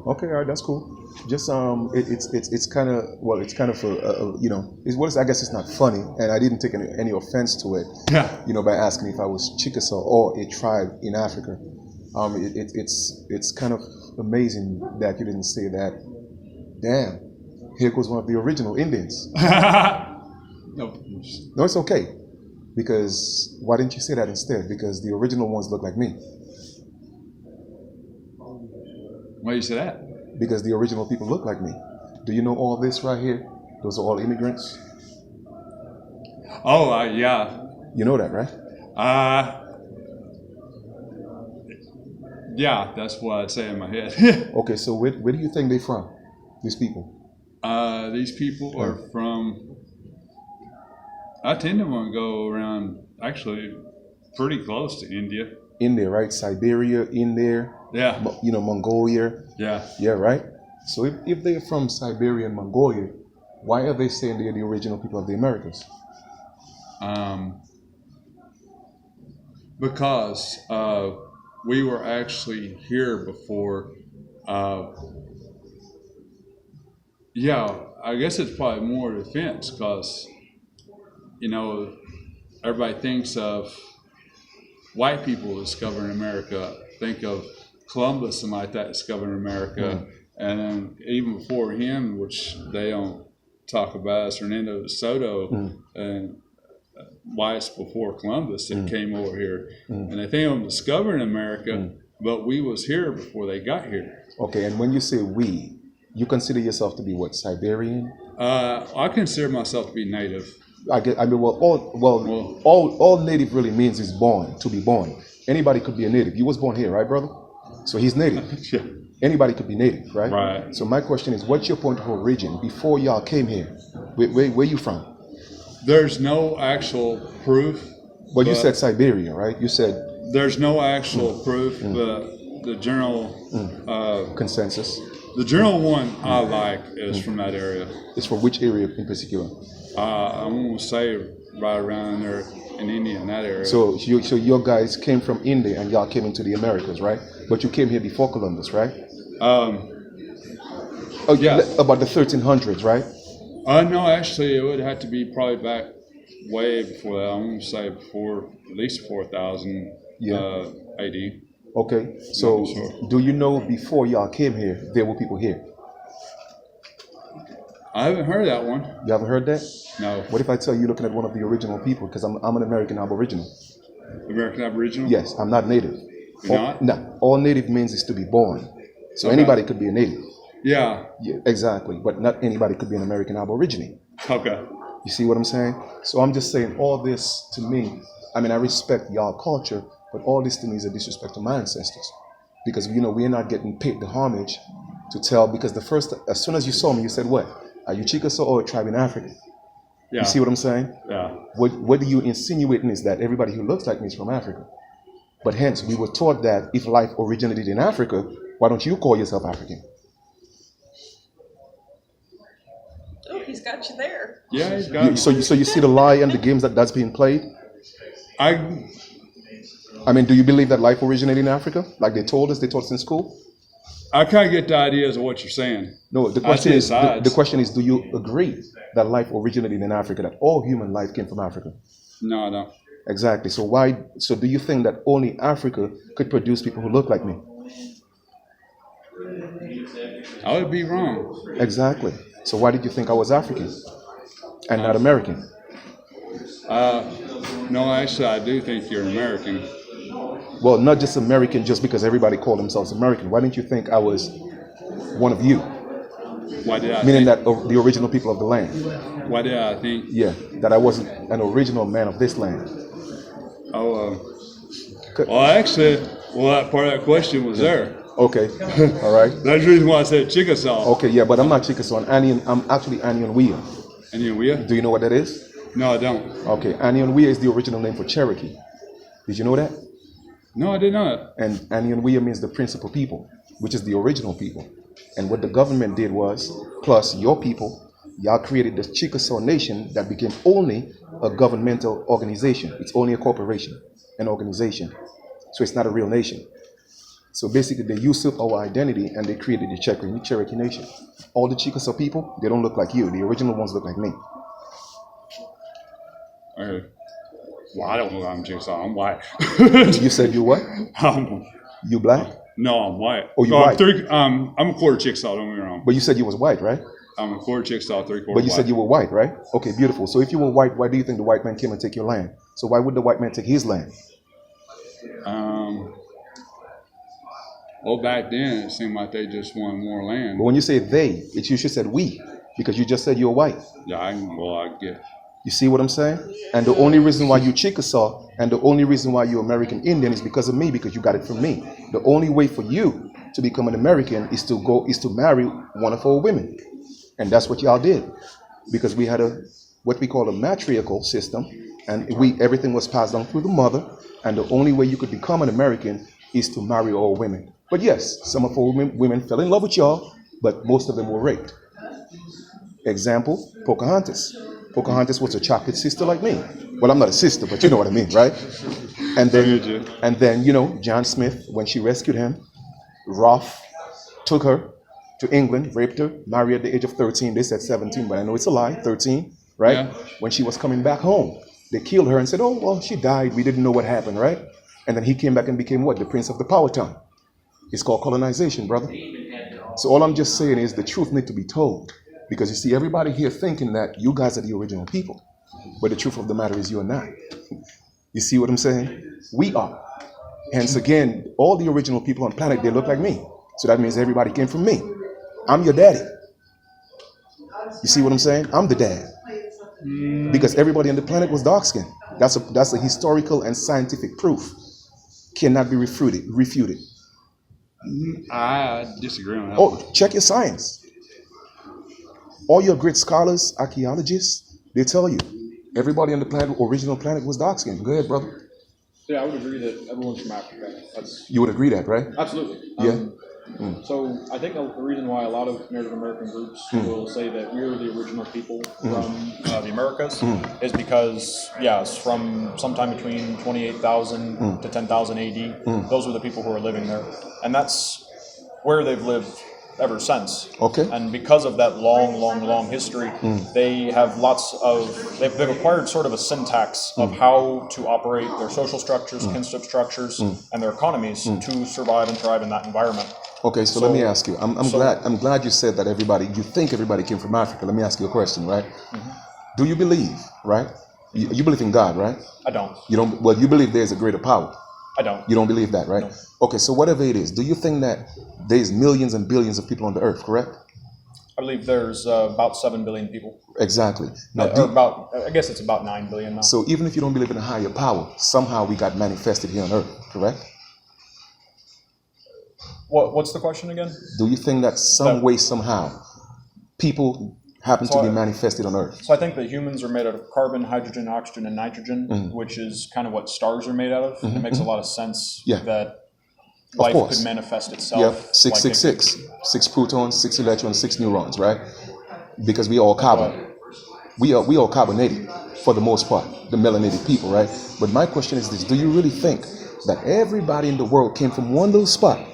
Okay, all right, that's cool. Just it's kind of I guess it's not funny, and I didn't take any offense to it. Yeah. By asking if I was Chickasaw or a tribe in Africa. It's kind of amazing that you didn't say that. Damn, here goes one of the original Indians. Nope. No, it's okay. Because why didn't you say that instead? Because the original ones look like me. Why you say that? Because the original people look like me. Do you know all this right here? Those are all immigrants. Oh, yeah. You know that, right? Yeah, that's what I'd say in my head. Okay, so where do you think they're from, these people? These people are from... I tend to want to go around, actually, pretty close to India. India, right? Siberia, in there. Yeah. Mongolia. Yeah. Yeah, right? So if they're from Siberia and Mongolia, why are they saying they're the original people of the Americas? Because we were actually here before. Yeah, I guess it's probably more defense because, everybody thinks of white people discovering America, think of Columbus, something like that, discovering America. And then even before him, which they don't talk about, is Hernando de Soto, and whites before Columbus that came over here. And they think of discovering America, but we was here before they got here. Okay, and when you say we, you consider yourself to be what, Siberian? I consider myself to be native. All native really means is born, to be born. Anybody could be a native. You was born here, right, brother? So he's native. Yeah. Anybody could be native, right? Right. So my question is, what's your point of origin before y'all came here? Where you from? There's no actual proof. Well, you said Siberia, right? You said... There's no actual proof, but the general... consensus? The general one I like is from that area. It's from which area in particular? I'm going to say right around there in India, in that area. So your guys came from India and y'all came into the Americas, right? But you came here before Columbus, right? Yeah. About the 1300s, right? No, actually, it would have to be probably back way before that. I'm going to say before, at least 4,000 AD. Okay, so do you know before y'all came here, there were people here? I haven't heard that one. You haven't heard that? No. What if I tell you looking at one of the original people? Because I'm an American Aboriginal. American Aboriginal? Yes, I'm not native. You're not? No, all native means is to be born. So anybody could be a native. Yeah. Yeah, exactly. But not anybody could be an American Aborigine. Okay. You see what I'm saying? So I'm just saying all this to me, I respect y'all culture, but all this to me is a disrespect to my ancestors. Because, we're not getting paid the homage to tell, because as soon as you saw me, you said, what? Are you Chickasaw or a tribe in Africa? Yeah. You see what I'm saying? Yeah. What do you insinuating is that everybody who looks like me is from Africa. But hence, we were taught that if life originated in Africa, why don't you call yourself African? Oh, he's got you there. Yeah, he's got me. So you see the lie and the games that's being played? Do you believe that life originated in Africa? Like they taught us in school? I kind of get the ideas of what you're saying. No, the question is, do you agree that life originated in Africa, that all human life came from Africa? No, I don't. Exactly. So do you think that only Africa could produce people who look like me? I would be wrong. Exactly. So why did you think I was African and not American? No, actually, I do think you're American. Well, not just American just because everybody called themselves American. Why didn't you think I was one of you? Why did I Meaning that the original people of the land. Why did I think? Yeah, that I wasn't an original man of this land. Well, actually, that part of that question was there. Okay, all right. That's the reason why I said Chickasaw. Okay, yeah, but I'm not Chickasaw. I'm actually Anion Wea. Anion Wea? Do you know what that is? No, I don't. Okay, Anion Wea is the original name for Cherokee. Did you know that? No, I did not. And Anion Wea means the principal people, which is the original people. And what the government did was, plus your people, y'all created the Chickasaw Nation that became only a governmental organization. It's only a corporation, an organization. So it's not a real nation. So basically, they usurped our identity and they created the Cherokee Nation. All the Chickasaw people, they don't look like you. The original ones look like me. Okay. Well, I don't know. I'm Chickasaw. I'm white. You said you what? You black? No, I'm white. Oh, you white? I'm a quarter Chickasaw. Don't get me wrong. But you said you was white, right? I'm a quarter Chickasaw, 3/4 But you white. said you were white, right? Okay, beautiful. So if you were white, why do you think the white man came and take your land? So why would the white man take his land? Well, back then, it seemed like they just wanted more land. But when you say they, you should said we, because you just said you're white. Yeah, I get. You see what I'm saying? And the only reason why you Chickasaw and the only reason why you're American Indian is because of me, because you got it from me. The only way for you to become an American is to marry one of our women. And that's what y'all did. Because we had what we call a matriarchal system, and everything was passed down through the mother, and the only way you could become an American is to marry all women. But yes, some of our women fell in love with y'all, but most of them were raped. Example, Pocahontas. Pocahontas was a chocolate sister like me. Well, I'm not a sister, but you know what I mean, right? And then, John Smith, when she rescued him, Rolfe took her to England, raped her, married at the age of 13. They said 17, but I know it's a lie, 13, right? Yeah. When she was coming back home, they killed her and said, oh, well, she died. We didn't know what happened, right? And then he came back and became what? The Prince of the Powhatan. It's called colonization, brother. So all I'm just saying is the truth needs to be told. Because you see, everybody here thinking that you guys are the original people. But the truth of the matter is you're not. You see what I'm saying? We are. Hence again, all the original people on the planet, they look like me. So that means everybody came from me. I'm your daddy. You see what I'm saying? I'm the dad. Because everybody on the planet was dark-skinned. That's a historical and scientific proof. Cannot be refuted. I disagree on that. Oh, check your science. All your great scholars, archaeologists, they tell you everybody on the planet, original planet, was dark-skinned. Go ahead, brother. Yeah, I would agree that everyone's from Africa. You would agree that, right? Absolutely. Yeah. So I think the reason why a lot of Native American groups will say that we're the original people from the Americas is because, it's from sometime between 28,000 to 10,000 AD. Those were the people who were living there. And that's where they've lived ever since. Okay. And because of that long history, they have they've acquired sort of a syntax of how to operate their social structures, kinship structures, and their economies to survive and thrive in that environment. Okay, so let me ask you. I'm glad you said that you think everybody came from Africa. Let me ask you a question, right? Do you believe, right? You believe in God, right? I don't. You don't. Well, you believe there's a greater power. I don't. You don't believe that, right? No. Okay, so whatever it is, do you think that there's millions and billions of people on the earth, correct? I believe there's about 7 billion people. Exactly. Now, I guess it's about 9 billion now. So even if you don't believe in a higher power, somehow we got manifested here on earth, correct? What's the question again? Do you think that some way, somehow, people happen to be manifested on earth? So I think that humans are made out of carbon, hydrogen, oxygen, and nitrogen, which is kind of what stars are made out of. And it makes a lot of sense that life could manifest itself. Yep, 666. 6 protons, 6 electrons, 6 neurons, right? Because we all carbon. We all carbonated for the most part, the melanated people, right? But my question is this: do you really think that everybody in the world came from one little spot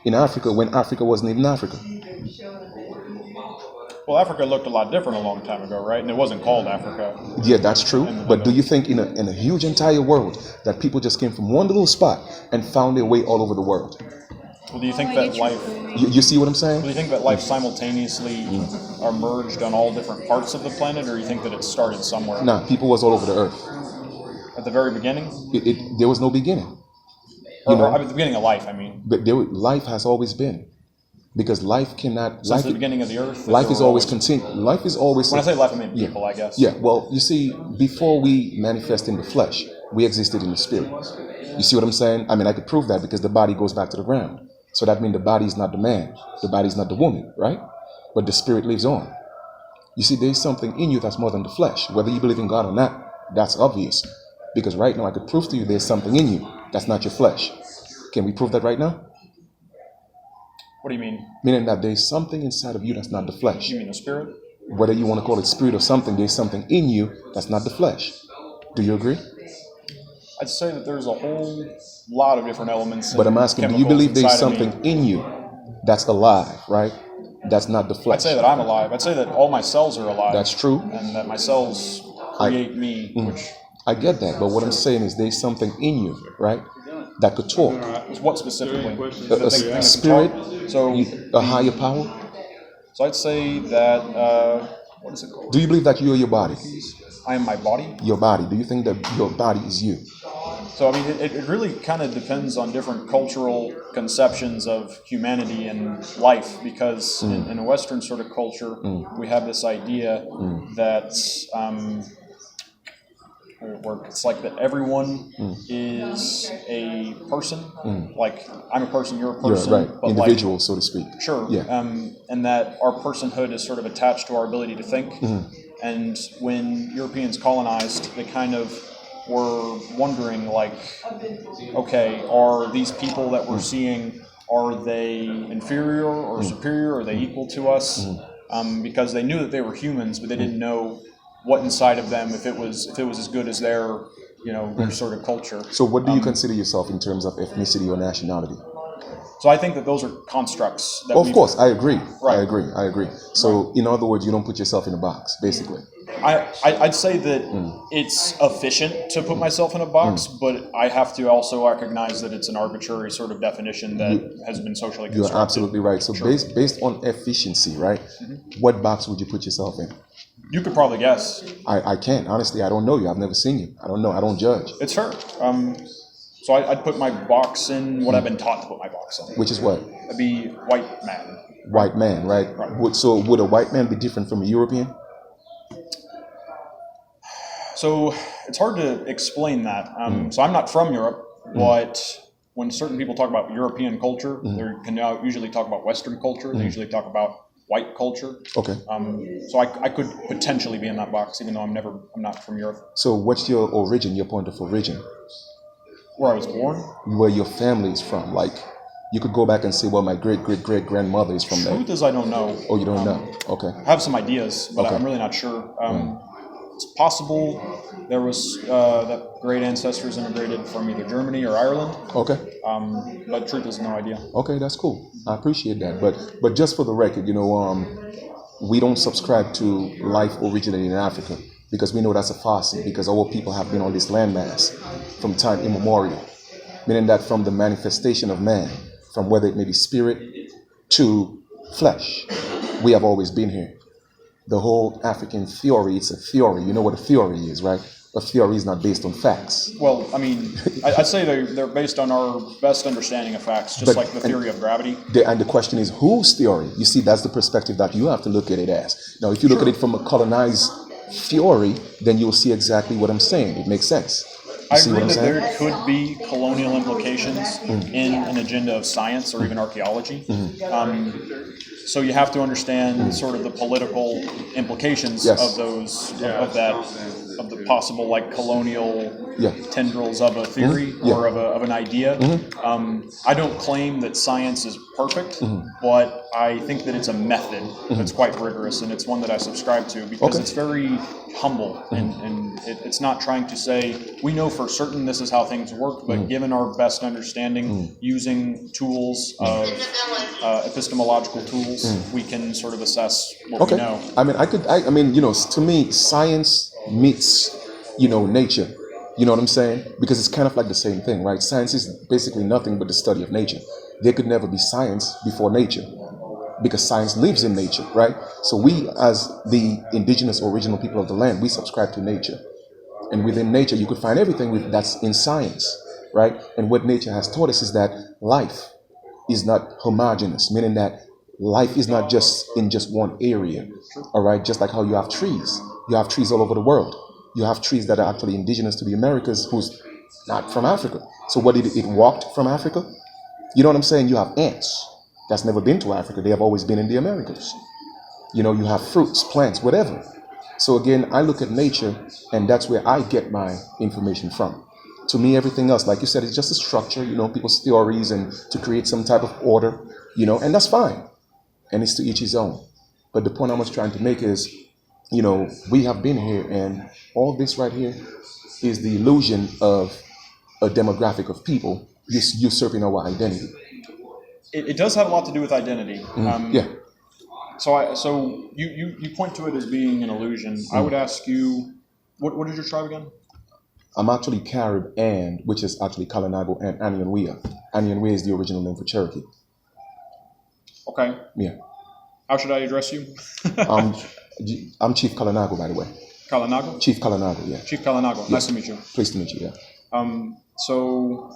in Africa when Africa wasn't even Africa? Well, Africa looked a lot different a long time ago, right? And it wasn't called Africa. Yeah, that's true. But do you think in a huge entire world that people just came from one little spot and found their way all over the world? Well, do you think that life... You see what I'm saying? Do you think that life simultaneously emerged on all different parts of the planet, or do you think that it started somewhere? Nah, people was all over the earth. At the very beginning? There was no beginning. Or at the beginning of life, I mean. But life has always been. Because life cannot... Since the beginning of the earth? Life is always continued. Life is always... When I say life, I mean people, I guess. Yeah, well, you see, before we manifest in the flesh, we existed in the spirit. You see what I'm saying? I mean, I could prove that because the body goes back to the ground. So that means the body is not the man. The body is not the woman, right? But the spirit lives on. You see, there's something in you that's more than the flesh. Whether you believe in God or not, that's obvious. Because right now, I could prove to you there's something in you that's not your flesh. Can we prove that right now? What do you mean? Meaning that there's something inside of you that's not the flesh. You mean a spirit? Whether you want to call it spirit or something, there's something in you that's not the flesh. Do you agree? I'd say that there's a whole lot of different elements. But I'm asking, do you chemicals believe there's inside of me. something in you that's alive, right? That's not the flesh. I'd say that I'm alive. I'd say that all my cells are alive. That's true. And that my cells create me, which... I get that, but what I'm saying is there's something in you, right, that could talk. What specifically? A spirit, So, a higher power. so I'd say that, what is it called? Do you believe that you are your body? I am my body. Your body. Do you think that your body is you? So, I mean, it really kind of depends on different cultural conceptions of humanity and life, because in a Western sort of culture, we have this idea that where it's like that everyone is a person. Like, I'm a person, you're a person. You're right. But Individual, like, so to speak. sure. Yeah. And that our personhood is sort of attached to our ability to think. And when Europeans colonized, they kind of were wondering, like, okay, are these people that we're seeing, are they inferior or superior? Are they equal to us? Because they knew that they were humans, but they didn't know what inside of them, if it was as good as their sort of culture. So what do you consider yourself in terms of ethnicity or nationality? So I think that those are constructs. That Of course, I agree. Right. I agree. So in other words, you don't put yourself in a box, basically. I'd say that it's efficient to put myself in a box, but I have to also recognize that it's an arbitrary sort of definition that has been socially constructed. You're absolutely right. So based on efficiency, right? What box would you put yourself in? You could probably guess. I can't. Honestly, I don't know you. I've never seen you. I don't know. I don't judge. It's her. So I'd put my box in what I've been taught to put my box in. Which is what? I'd be white man. White man, right? So would a white man be different from a European? So it's hard to explain that. So I'm not from Europe, but when certain people talk about European culture, they can now usually talk about Western culture. They usually talk about white culture. Okay. So I could potentially be in that box, even though I'm not from Europe. So what's your origin, your point of origin? Where I was born? Where your family is from. Like, you could go back and say, well, my great-great-great-grandmother is from there. Truth is, I don't know. Oh, you don't know? Okay. I have some ideas, but Okay. I'm really not sure. It's possible there was that great ancestors immigrated from either Germany or Ireland. Okay. But truth is, no idea. Okay, that's cool. I appreciate that. But just for the record, we don't subscribe to life originating in Africa because we know that's a farce, because our people have been on this landmass from time immemorial, meaning that from the manifestation of man, from whether it may be spirit to flesh, we have always been here. The whole African theory, it's a theory. You know what a theory is, right? A theory is not based on facts. Well, I mean, I'd say they're based on our best understanding of facts, just like the theory of gravity. And the question is, whose theory? You see, that's the perspective that you have to look at it as. Now, if you look at it from a colonized theory, then you'll see exactly what I'm saying. It makes sense. I agree that there could be colonial implications in an agenda of science or even archaeology. So you have to understand sort of the political implications of those, of the possible like colonial tendrils of a theory or of an idea. I don't claim that science is perfect, but I think that it's a method that's quite rigorous, and it's one that I subscribe to because it's very humble and it's not trying to say we know for certain this is how things work, but given our best understanding, using tools of epistemological tools, we can sort of assess what we know. I mean, to me, science meets, nature. You know what I'm saying? Because it's kind of like the same thing, right? Science is basically nothing but the study of nature. There could never be science before nature, because science lives in nature, right? So we, as the indigenous original people of the land, we subscribe to nature. And within nature, you could find everything that's in science, right? And what nature has taught us is that life is not homogeneous, meaning that life is not just in just one area, all right? Just like how you have trees. You have trees all over the world. You have trees that are actually indigenous to the Americas who's not from Africa. So what did it walked from Africa? You know what I'm saying? You have ants that's never been to Africa. They have always been in the Americas. You have fruits, plants, whatever. So again, I look at nature, and that's where I get my information from. To me, everything else, like you said, is just a structure, people's theories and to create some type of order, and that's fine. And it's to each his own. But the point I was trying to make is, we have been here, and all this right here is the illusion of a demographic of people usurping our identity. It does have a lot to do with identity. Yeah. So you point to it as being an illusion. I would ask you, what is your tribe again? I'm actually Carib and, which is actually Kalinago and Anyanwea. Anyanwea is the original name for Cherokee. Okay. Yeah. How should I address you? I'm Chief Kalinago, by the way. Kalinago? Chief Kalinago, yeah. Chief Kalinago. Yes. Nice to meet you. Pleased to meet you, yeah. So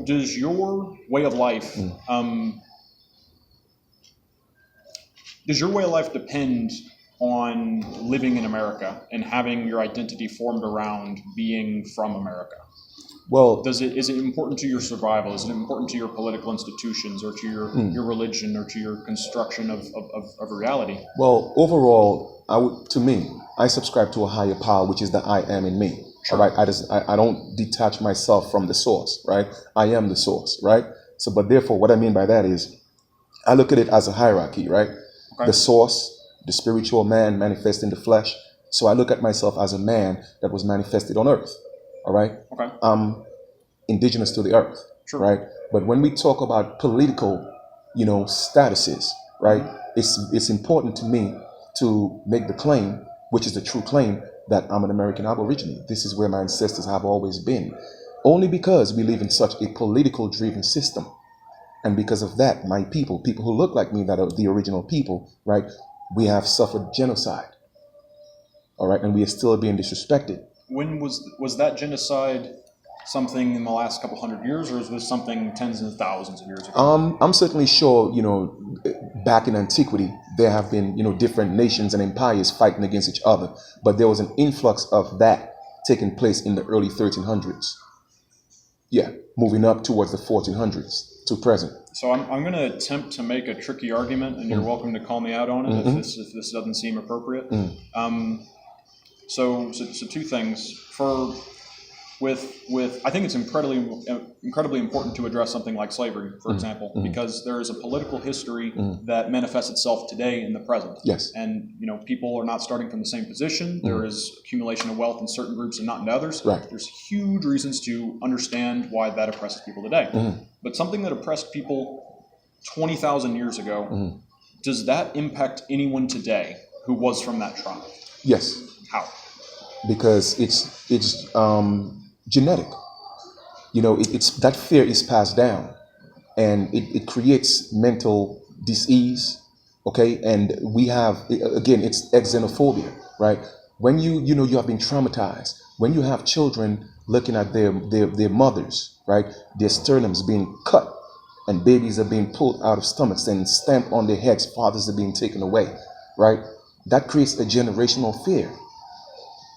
does your way of life, depend on living in America and having your identity formed around being from America? Well, is it important to your survival? Is it important to your political institutions or to your religion or to your construction of reality? well, overall, I subscribe to a higher power, which is the I am in me. Sure. All right. I don't detach myself from the source, right? I am the source, right? So, but therefore, what I mean by that is, I look at it as a hierarchy, right? Okay. The source, the spiritual man manifest in the flesh. So I look at myself as a man that was manifested on earth. All right. Okay. I'm indigenous to the earth. Sure. Right. But when we talk about political, statuses, right? It's important to me to make the claim, which is the true claim, that I'm an American Aborigine. This is where my ancestors have always been. Only because we live in such a political driven system. And because of that, my people who look like me, that are the original people, right? We have suffered genocide. All right. And we are still being disrespected. When was that genocide something in the last couple hundred years, or was this something tens and thousands of years ago? I'm certainly sure, back in antiquity, there have been, different nations and empires fighting against each other. But there was an influx of that taking place in the early 1300s. Yeah, moving up towards the 1400s to present. So I'm going to attempt to make a tricky argument, and you're welcome to call me out on it if this doesn't seem appropriate. So two things. I think it's incredibly important to address something like slavery, for example, because there is a political history that manifests itself today in the present. Yes. And people are not starting from the same position. There is accumulation of wealth in certain groups and not in others. Right. There's huge reasons to understand why that oppresses people today. But something that oppressed people 20,000 years ago, does that impact anyone today who was from that tribe? Yes. How? Because it's genetic. It's that fear is passed down, and it creates mental disease. Okay, and we have, again, it's xenophobia, right? When you have been traumatized, when you have children looking at their mothers, right, their sternums being cut, and babies are being pulled out of stomachs and stamped on their heads, fathers are being taken away, right? That creates a generational fear.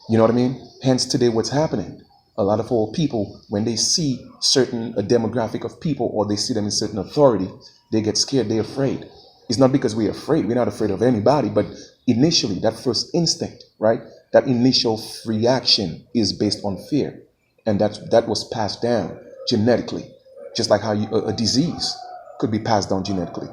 You know what I mean? Hence today, what's happening? A lot of old people, when they see a demographic of people, or they see them in certain authority, they get scared, they're afraid. It's not because we're afraid. We're not afraid of anybody, but initially, that first instinct, right? That initial reaction is based on fear. And that was passed down genetically. Just like how a disease could be passed down genetically.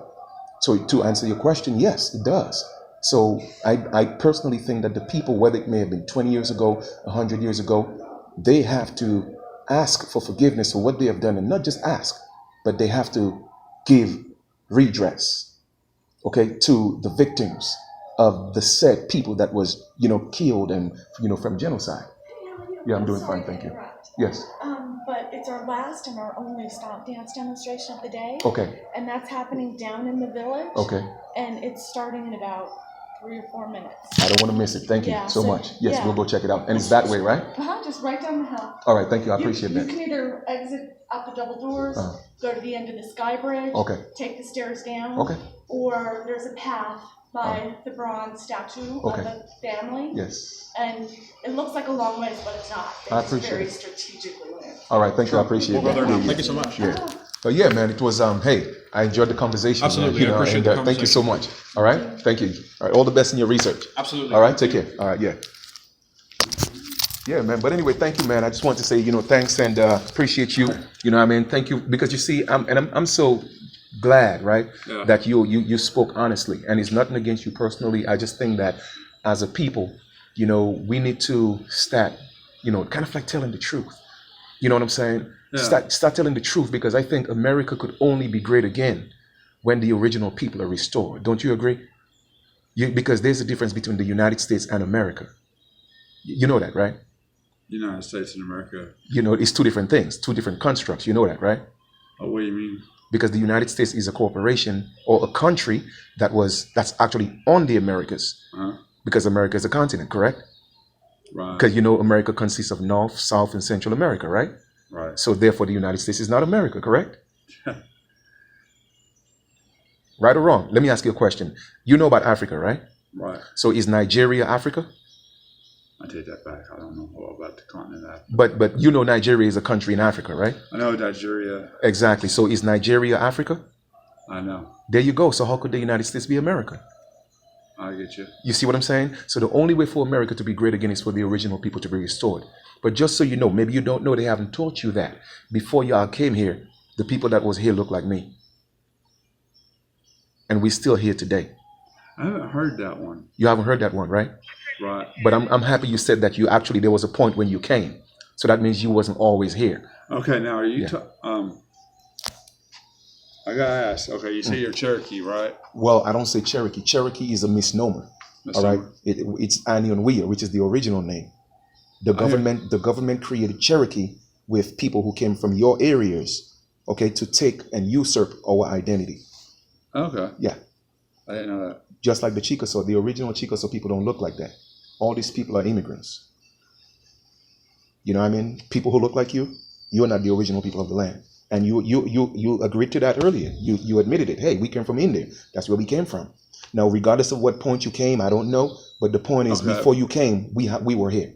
So to answer your question, yes, it does. So I personally think that the people, whether it may have been 20 years ago, 100 years ago, they have to ask for forgiveness for what they have done, and not just ask, but they have to give redress, okay, to the victims of the said people that was, killed and, from genocide. Yeah, I'm doing fine, thank you. Yes. But it's our last and our only stomp dance demonstration of the day. Okay. And that's happening down in the village. Okay. And it's starting in about 3 or 4 minutes. I don't want to miss it. Thank you so much. Yes, yeah. we'll go check it out. And it's that way, right? Just right down the hill. All right, thank you. I appreciate that. You can either exit out the double doors, go to the end of the sky bridge, take the stairs down, or there's a path by the bronze statue of the family. Yes. And it looks like a long ways, but it's not. I appreciate very it. strategically linked. All right, thank you. I appreciate We'll that. go there now. Thank you so much. Yeah. But yeah, man, it was hey, I enjoyed the conversation. Absolutely, man, I appreciate the thank you so much. All right, thank you. All right, all the best in your research. Absolutely. All right, take care. All right, yeah. Yeah, man. But anyway, thank you, man. I just want to say, thanks and appreciate you. Thank you, because you see, I'm so glad, right, that you spoke honestly, and it's nothing against you personally. I just think that as a people, we need to start, kind of like telling the truth. You know what I'm saying? Yeah. Start telling the truth, because I think America could only be great again when the original people are restored. Don't you agree? Because there's a difference between the United States and America. You know that, right? United States and America. You know, it's two different things, two different constructs. You know that, right? Oh, what do you mean? Because the United States is a corporation or a country that's actually on the Americas. Uh-huh. Because America is a continent, correct? Right. Because you know America consists of North, South, and Central America, right? Right. So therefore the United States is not America, correct? Right or wrong? Let me ask you a question. You know about Africa, right? Right. So is Nigeria Africa? I take that back. I don't know about the continent Africa. But you know Nigeria is a country in Africa, right? I know Nigeria. Exactly. So is Nigeria Africa? I know. There you go. So how could the United States be America? I get you. You see what I'm saying? So the only way for America to be great again is for the original people to be restored. But just so you know, maybe you don't know, they haven't taught you that. Before y'all came here, the people that was here looked like me. And we're still here today. I haven't heard that one. You haven't heard that one, right? Right. But I'm happy you said that there was a point when you came. So that means you wasn't always here. Okay, now are you Yeah. I gotta ask. Okay, you say you're Cherokee, right? Well, I don't say Cherokee. Cherokee is a misnomer. All right. It's Anion Weir, which is the original name. The government created Cherokee with people who came from your areas, okay, to take and usurp our identity. Okay. Yeah. I didn't know that. Just like the Chickasaw, the original Chickasaw people don't look like that. All these people are immigrants. You know what I mean? People who look like you are not the original people of the land. And you agreed to that earlier. You admitted it. Hey, we came from India. That's where we came from. Now, regardless of what point you came, I don't know. But the point is, before you came, we were here.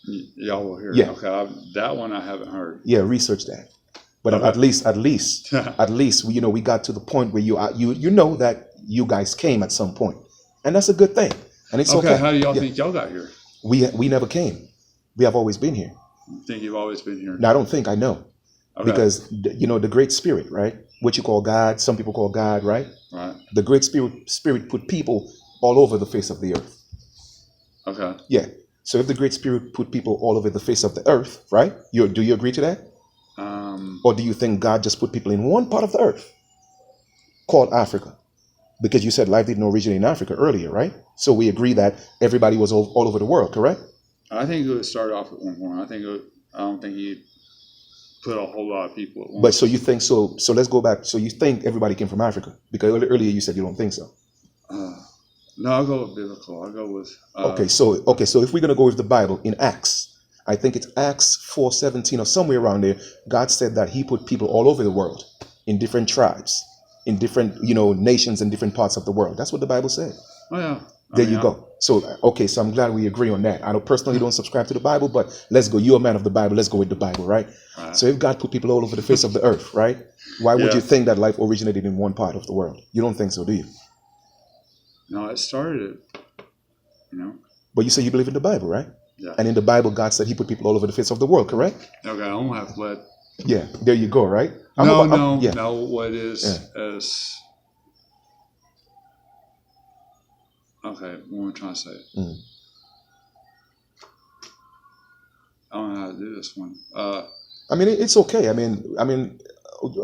Y'all were here. Yeah. Okay. That one I haven't heard. Yeah, research that. But Okay. at least we got to the point where you know that you guys came at some point, and that's a good thing. And it's okay. How do y'all think y'all got here? We never came. We have always been here. You think you've always been here? Now, I don't think I know. Okay. Because, the Great Spirit, right? What you call God, some people call God, right? Right. The Great Spirit put people all over the face of the earth. Okay. Yeah. So if the Great Spirit put people all over the face of the earth, right? Do you agree to that? Or do you think God just put people in one part of the earth called Africa? Because you said life didn't originate in Africa earlier, right? So we agree that everybody was all over the world, correct? I think it would start off at one point. I don't think he put a whole lot of people at once. But so you think so? So let's go back. So you think everybody came from Africa? Because earlier you said you don't think so. No, I'll go with biblical. I'll go with. Okay, so if we're gonna go with the Bible in Acts, I think it's Acts 4:17 or somewhere around there. God said that He put people all over the world, in different tribes, in different nations and different parts of the world. That's what the Bible said. Oh yeah. There you go. So so I'm glad we agree on that. I personally don't subscribe to the Bible, but let's go. You're a man of the Bible. Let's go with the Bible, right? Right. So if God put people all over the face of the earth, right? Why would you think that life originated in one part of the world? You don't think so, do you? No, it started. But you say you believe in the Bible, right? Yeah. And in the Bible, God said He put people all over the face of the world, correct? Okay, I don't have to let. Yeah, there you go, right? No. What is as? Okay, what am I trying to say? I don't know how to do this one. I mean, it's okay. I mean,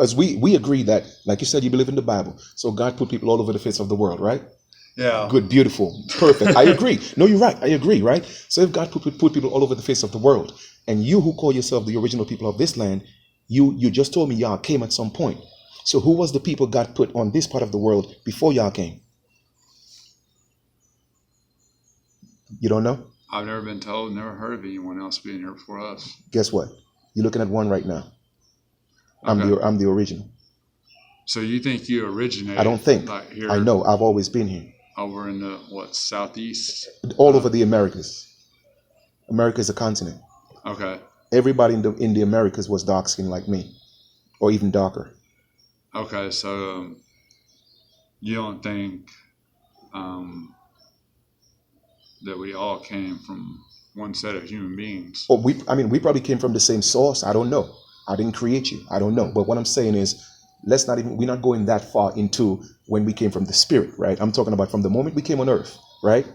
as we agree that, like you said, you believe in the Bible. So God put people all over the face of the world, right? Yeah. Good, beautiful, perfect. I agree. No, you're right. I agree, right? So if God put people all over the face of the world, and you who call yourself the original people of this land, you just told me y'all came at some point. So who was the people God put on this part of the world before y'all came? You don't know? I've never been told, never heard of anyone else being here before us. Guess what? You're looking at one right now. Okay. I'm the original. So you think you originated? I don't think. Like here, I know. I've always been here. Over in the southeast? All over the Americas. America is a continent. Okay. Everybody in the Americas was dark skinned like me, or even darker. Okay, so you don't think that we all came from one set of human beings? Well, we probably came from the same source. I don't know. I didn't create you. I don't know. But what I'm saying is, we're not going that far into when we came from the Spirit, right? I'm talking about from the moment we came on earth, right?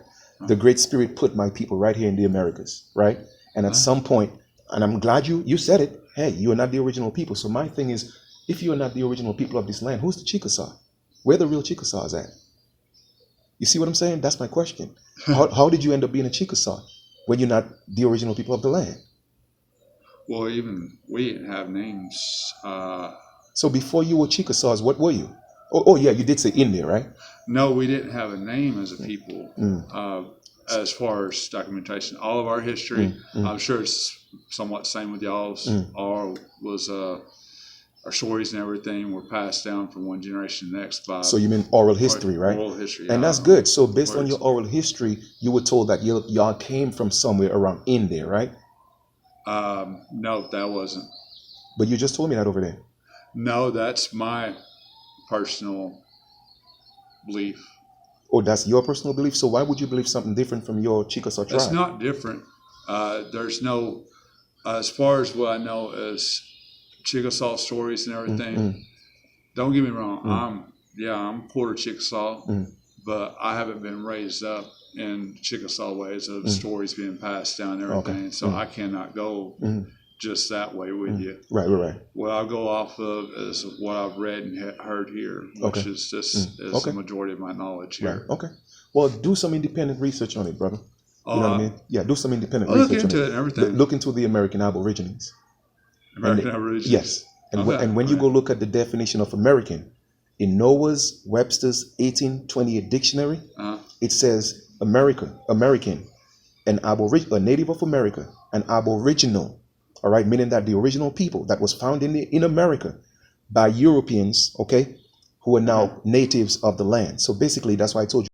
The Great Spirit put my people right here in the Americas, right? And at some point, And I'm glad you said it. Hey, you are not the original people. So my thing is, if you are not the original people of this land, who's the Chickasaw? Where the real Chickasaws at? You see what I'm saying? That's my question. How did you end up being a Chickasaw when you're not the original people of the land? Well, even we didn't have names. So before you were Chickasaws, what were you? Oh yeah, you did say India, right? No, we didn't have a name as a people. As far as documentation, all of our history, I'm sure it's somewhat the same with y'all's. Our stories and everything were passed down from one generation to the next by. So you mean oral history, right? Oral history, and that's good. So based on your oral history, you were told that y'all came from somewhere around India, right? No, that wasn't. But you just told me that over there. No, that's my personal belief. Oh, that's your personal belief? So why would you believe something different from your Chickasaw tribe? It's not different. There's no, as far as what I know is Chickasaw stories and everything. Don't get me wrong. I'm quarter Chickasaw, but I haven't been raised up in Chickasaw ways of stories being passed down and everything. So I cannot go just that way with you. Right. What I'll go off of is what I've read and heard here, which is just the majority of my knowledge here. Right. Okay. Well, do some independent research on it, brother. You know what I mean? Yeah, do some independent I'll research look into on it and everything. Look into the American Aborigines. American Aborigines? Yes. And when you go look at the definition of American, in Noah's Webster's 1828 dictionary, it says American, an a native of America, an aboriginal, all right, meaning that the original people that was found in America by Europeans, okay, who are now natives of the land. So basically, that's why I told you.